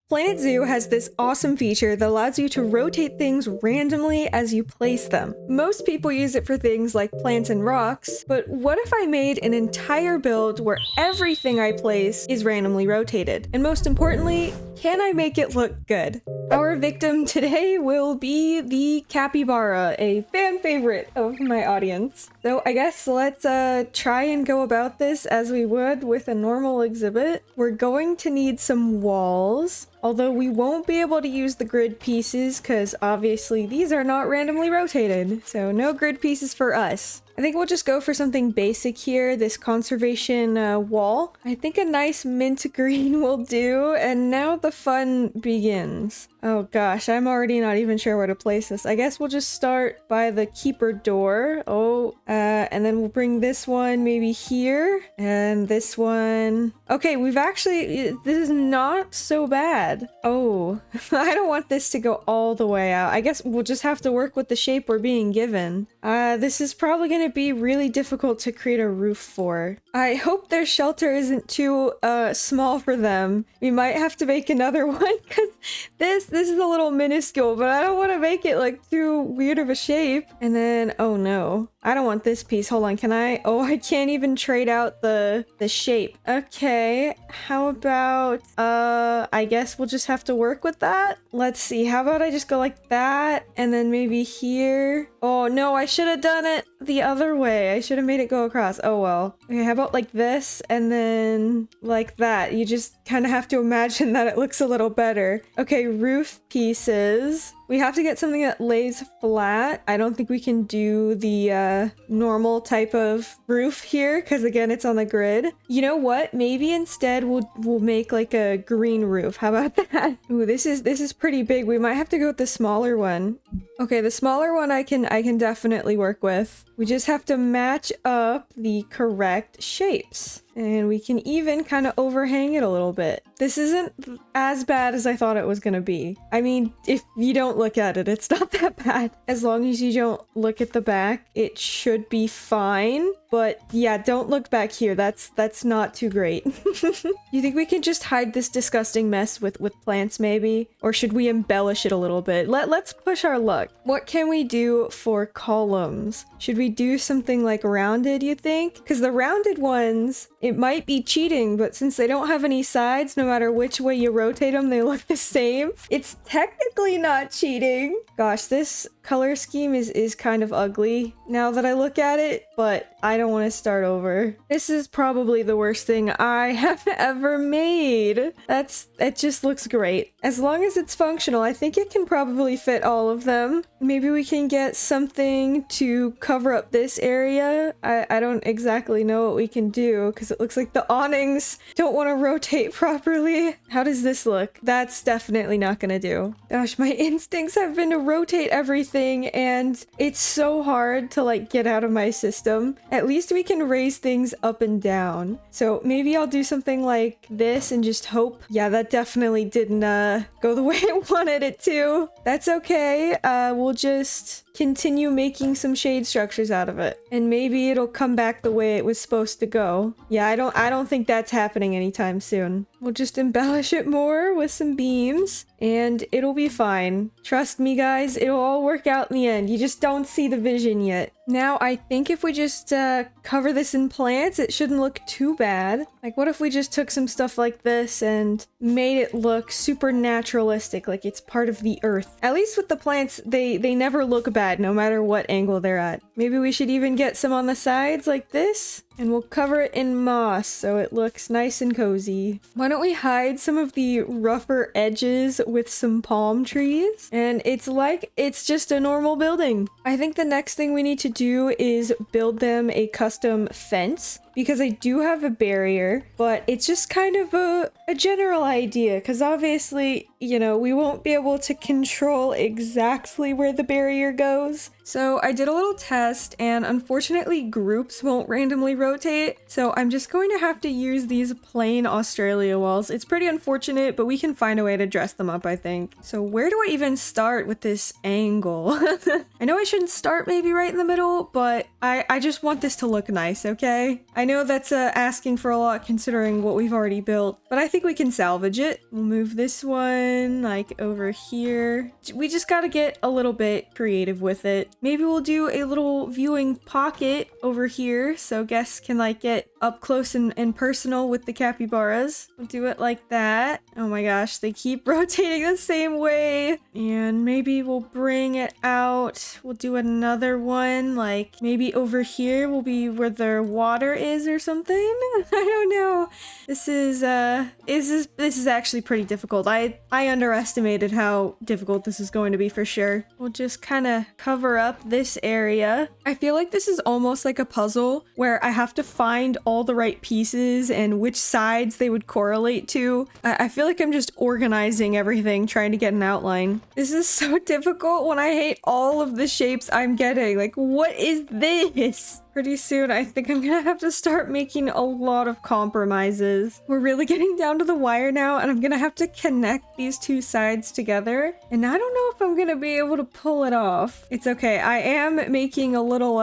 Planet Zoo has this awesome feature that allows you to rotate things randomly as you place them. Most people use it for things like plants and rocks, but what if I made an entire build where everything I place is randomly rotated? And most importantly, can I make it look good? Our victim today will be the capybara, a fan favorite of my audience. So I guess let's try and go about this as we would with a normal exhibit. We're going to need some walls, although we won't be able to use the grid pieces because obviously these are not randomly rotated, so no grid pieces for us. I think we'll just go for something basic here, this conservation wall. I think a nice mint green will do, and now the fun begins. Oh gosh, I'm already not even sure where to place this. I guess we'll just start by the keeper door. And then we'll bring this one maybe here, and this one. Okay, we've actually, this is not so bad. Oh, I don't want this to go all the way out. I guess we'll just have to work with the shape we're being given. This is probably gonna be really difficult to create a roof for. I hope their shelter isn't too small for them. We might have to make another one because this is a little minuscule, but I don't want to make it like too weird of a shape. And then, oh no, I don't want this piece. Hold on, can I? Oh, I can't even trade out the shape. Okay, how about, I guess we'll just have to work with that. Let's see, how about I just go like that and then maybe here. Oh no, I should have done it the other way. I should have made it go across. Oh well. Okay, how about like this and then like that? You just kind of have to imagine that it looks a little better. Okay, roof pieces. We have to get something that lays flat. I don't think we can do the normal type of roof here because again, it's on the grid. You know what? Maybe instead we'll make like a green roof. How about that? Ooh, this is pretty big. We might have to go with the smaller one. Okay, the smaller one I can definitely work with. We just have to match up the correct shapes. And we can even kind of overhang it a little bit. This isn't as bad as I thought it was gonna be. I mean, if you don't look at it, it's not that bad. As long as you don't look at the back, it should be fine. But yeah, don't look back here. That's not too great. You think we can just hide this disgusting mess with plants maybe? Or should we embellish it a little bit? Let's push our luck. What can we do for columns? Should we do something like rounded, you think? Because the rounded ones, it might be cheating, but since they don't have any sides, no matter which way you rotate them, they look the same. It's technically not cheating. Gosh, this color scheme is kind of ugly now that I look at it, but I don't want to start over. This is probably the worst thing I have ever made. It just looks great. As long as it's functional, I think it can probably fit all of them. Maybe we can get something to cover up this area. I don't exactly know what we can do because it looks like the awnings don't want to rotate properly. How does this look? That's definitely not gonna do. Gosh, my instincts have been to rotate everything and it's so hard to like get out of my system. At least we can raise things up and down. So maybe I'll do something like this and just hope. Yeah, that definitely didn't go the way I wanted it to. That's okay. We'll just continue making some shade structures out of it. And maybe it'll come back the way it was supposed to go. Yeah, I don't think that's happening anytime soon. We'll just embellish it more with some beams and it'll be fine. Trust me guys, it'll all work out in the end. You just don't see the vision yet. Now, I think if we just cover this in plants, it shouldn't look too bad. Like, what if we just took some stuff like this and made it look super naturalistic, like it's part of the earth? At least with the plants, they never look bad, no matter what angle they're at. Maybe we should even get some on the sides like this, and we'll cover it in moss so it looks nice and cozy. Why don't we hide some of the rougher edges with some palm trees? And it's like it's just a normal building. I think the next thing we need to do is build them a custom fence, because I do have a barrier, but it's just kind of a general idea, because obviously, you know, we won't be able to control exactly where the barrier goes. So I did a little test and unfortunately groups won't randomly rotate. So I'm just going to have to use these plain Australia walls. It's pretty unfortunate, but we can find a way to dress them up, I think. So where do I even start with this angle? I know I shouldn't start maybe right in the middle, but I just want this to look nice, okay? I know that's asking for a lot considering what we've already built, but I think we can salvage it. We'll move this one like over here. We just gotta get a little bit creative with it. Maybe we'll do a little viewing pocket over here so guests can like get up close and personal with the capybaras. We'll do it like that. Oh my gosh, they keep rotating the same way. And maybe we'll bring it out. We'll do another one like maybe over here will be where their water is or something. I don't know. This is actually pretty difficult. I underestimated how difficult this is going to be for sure. We'll just kind of cover up this area. I feel like this is almost like a puzzle where I have to find all the right pieces and which sides they would correlate to. I feel like I'm just organizing everything, trying to get an outline. This is so difficult when I hate all of the shapes I'm getting. Like, what is this? Pretty soon, I think I'm gonna have to start making a lot of compromises. We're really getting down to the wire now, and I'm gonna have to connect these two sides together. And I don't know if I'm gonna be able to pull it off. It's okay. I am making a little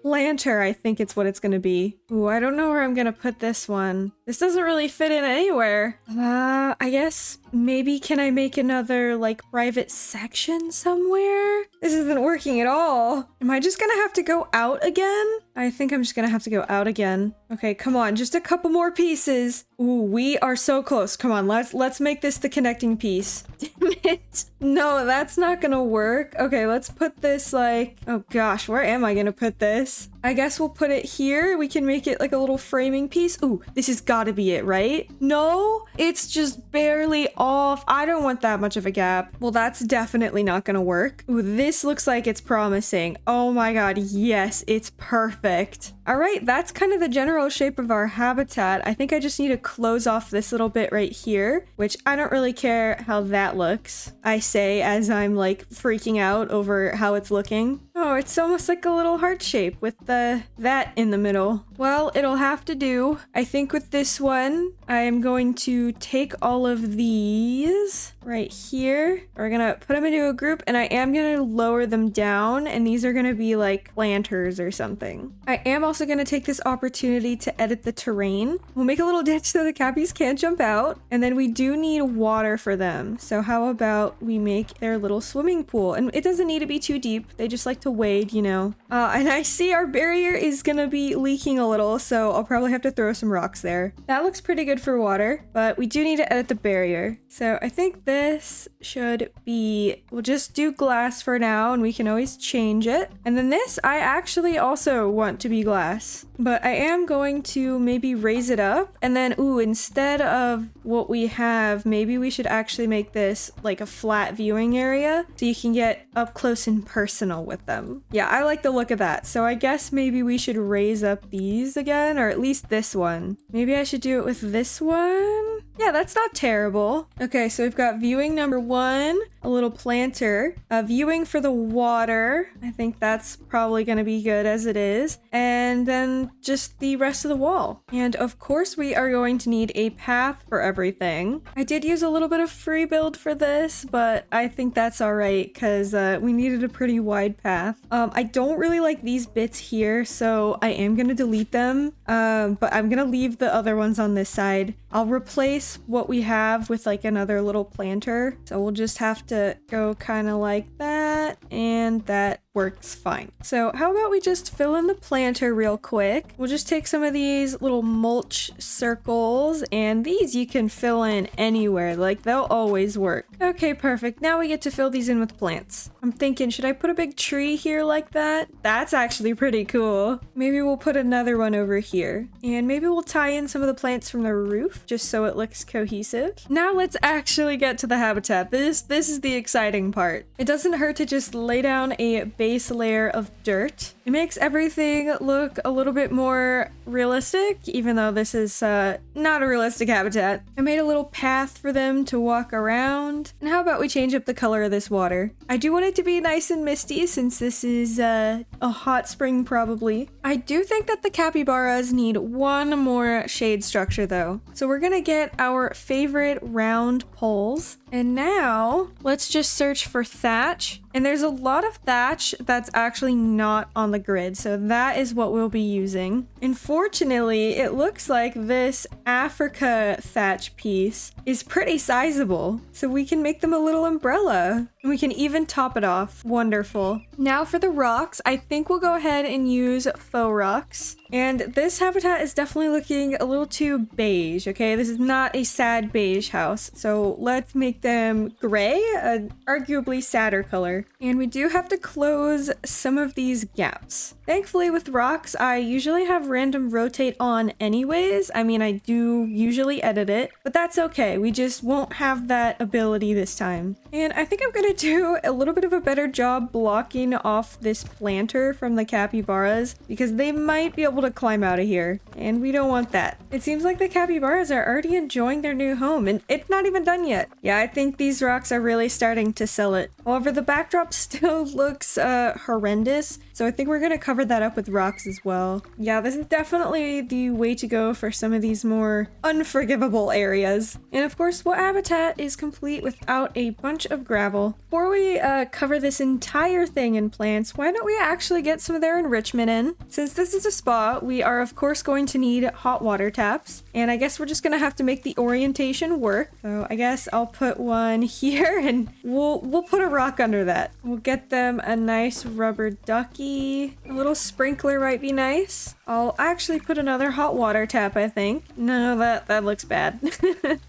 planter, I think it's what it's gonna be. Ooh, I don't know where I'm gonna put this one. This doesn't really fit in anywhere. I guess maybe can I make another like private section somewhere? This isn't working at all. Am I just gonna have to go out again? I think I'm just gonna have to go out again. Okay, come on, just a couple more pieces. Ooh, we are so close. Come on, let's make this the connecting piece. Damn it. No, that's not gonna work. Okay, let's put this like, oh gosh, where am I gonna put this? I guess we'll put it here. We can make it like a little framing piece. Ooh, this has gotta be it, right? No, it's just barely off. I don't want that much of a gap. Well, that's definitely not gonna work. Ooh, this looks like it's promising. Oh my god, yes, it's perfect. All right, that's kind of the general shape of our habitat. I think I just need to close off this little bit right here, which I don't really care how that looks. I say as I'm like freaking out over how it's looking. Oh, it's almost like a little heart shape with that in the middle. Well, it'll have to do. I think with this one, I am going to take all of these right here. We're gonna put them into a group and I am gonna lower them down, and these are gonna be like planters or something. I am also gonna take this opportunity to edit the terrain. We'll make a little ditch so the cappies can't jump out, and then we do need water for them. So how about we make their little swimming pool? And it doesn't need to be too deep. They just like to wade, you know. And I see our barrier is gonna be leaking a little, so I'll probably have to throw some rocks there. That looks pretty good for water, but we do need to edit the barrier. So I think this should be, we'll just do glass for now and we can always change it. And then this, I actually also want to be glass, but I am going to maybe raise it up. And then, ooh, instead of what we have, maybe we should actually make this like a flat viewing area so you can get up close and personal with them. Yeah, I like the look of that. So I guess maybe we should raise up these again, or at least this one. Maybe I should do it with this one. Yeah, that's not terrible. Okay, so we've got viewing number one, a little planter, viewing for the water. I think that's probably going to be good as it is. And then just the rest of the wall. And of course, we are going to need a path for everything. I did use a little bit of free build for this, but I think that's all right because we needed a pretty wide path. I don't really like these bits here, so I am going to delete them, but I'm going to leave the other ones on this side. I'll replace what we have with like another little planter. So we'll just have to go kind of like that, and that works fine. So how about we just fill in the planter real quick? We'll just take some of these little mulch circles, and these you can fill in anywhere, like they'll always work. Okay, perfect. Now we get to fill these in with plants. I'm thinking, should I put a big tree here like that? That's actually pretty cool. Maybe we'll put another one over here, and maybe we'll tie in some of the plants from the roof just so it looks cohesive. Now let's actually get to the habitat. This is the exciting part. It doesn't hurt to just lay down a base layer of dirt. It makes everything look a little bit more realistic, even though this is not a realistic habitat. I made a little path for them to walk around. And how about we change up the color of this water? I do want it to be nice and misty since this is a hot spring probably. I do think that the capybaras need one more shade structure though. So we're gonna get our favorite round poles. And now let's just search for thatch. And there's a lot of thatch that's actually not on the grid, so that is what we'll be using. Unfortunately, it looks like this Africa thatch piece is pretty sizable, so we can make them a little umbrella. And we can even top it off. Wonderful. Now for the rocks, I think we'll go ahead and use faux rocks. And this habitat is definitely looking a little too beige, okay? This is not a sad beige house, so let's make them gray, an arguably sadder color. And we do have to close some of these gaps. Thankfully with rocks, I usually have random rotate on anyways. I mean, I do usually edit it, but that's okay. We just won't have that ability this time. And I think I'm gonna do a little bit of a better job blocking off this planter from the capybaras because they might be able to climb out of here, and we don't want that. It seems like the capybaras are already enjoying their new home, and it's not even done yet. Yeah, I think these rocks are really starting to sell it. However, the backdrop still looks horrendous, so I think we're gonna cover that up with rocks as well. Yeah, this is definitely the way to go for some of these more unforgivable areas. And of course, what habitat is complete without a bunch of gravel? Before we cover this entire thing in plants, why don't we actually get some of their enrichment in? Since this is a spa, we are of course going to need hot water taps, and I guess we're just gonna have to make the orientation work. So I guess I'll put one here, and we'll put a rock under that. We'll get them a nice rubber ducky. A little sprinkler might be nice. I'll actually put another hot water tap, I think. No, that looks bad.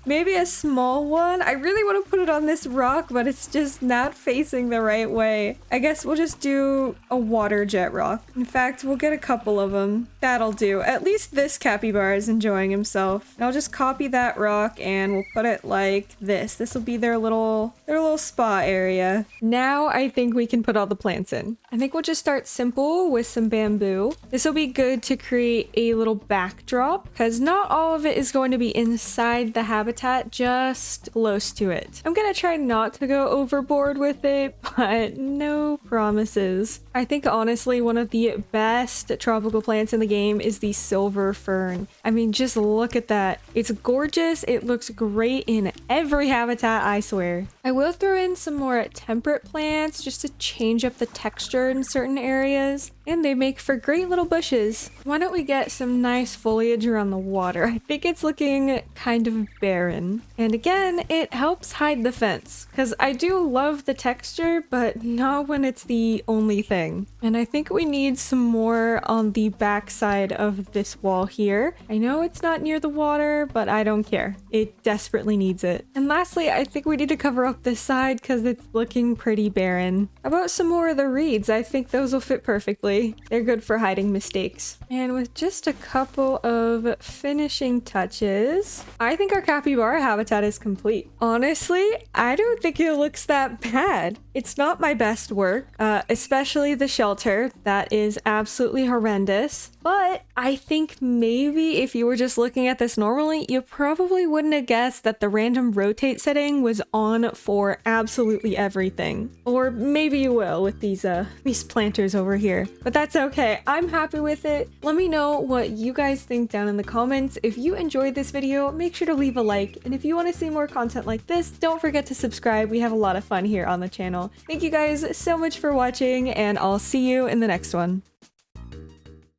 Maybe a small one. I really want to put it on this rock, but it's just not facing the right way. I guess we'll just do a water jet rock. In fact, we'll get a couple of them. That'll do. At least this capybara is enjoying himself. And I'll just copy that rock and we'll put it like this. This will be their little spa area. Now I think we can put all the plants in. I think we'll just start simple with some bamboo. This will be good to create a little backdrop because not all of it is going to be inside the habitat, just close to it. I'm gonna try not to go overboard with it, but no promises. I think honestly one of the best tropical plants in the game is the silver fern. I mean, just look at that. It's gorgeous. It looks great in every habitat, I swear. I will throw in some more temperate plants just to change up the texture in certain areas, and they make for great little bushes. Why don't we get some nice foliage around the water? I think it's looking kind of barren. And again, it helps hide the fence because I do love the texture, but not when it's the only thing. And I think we need some more on the back side of this wall here. I know it's not near the water, but I don't care. It desperately needs it. And lastly, I think we need to cover up this side because it's looking pretty barren. How about some more of the reeds? I think those will fit perfectly. They're good for hiding mistakes. And with just a couple of finishing touches, I think our capybara habitat is complete. Honestly, I don't think it looks that bad. It's not my best work, especially the shelter. That is absolutely horrendous. But I think maybe if you were just looking at this normally, you probably wouldn't have guessed that the random rotate setting was on for absolutely everything. Or maybe you will with these planters over here. But that's okay. I'm happy with it. Let me know what you guys think down in the comments. If you enjoyed this video, make sure to leave a like. And if you want to see more content like this, don't forget to subscribe. We have a lot of fun here on the channel. Thank you guys so much for watching, and I'll see you in the next one.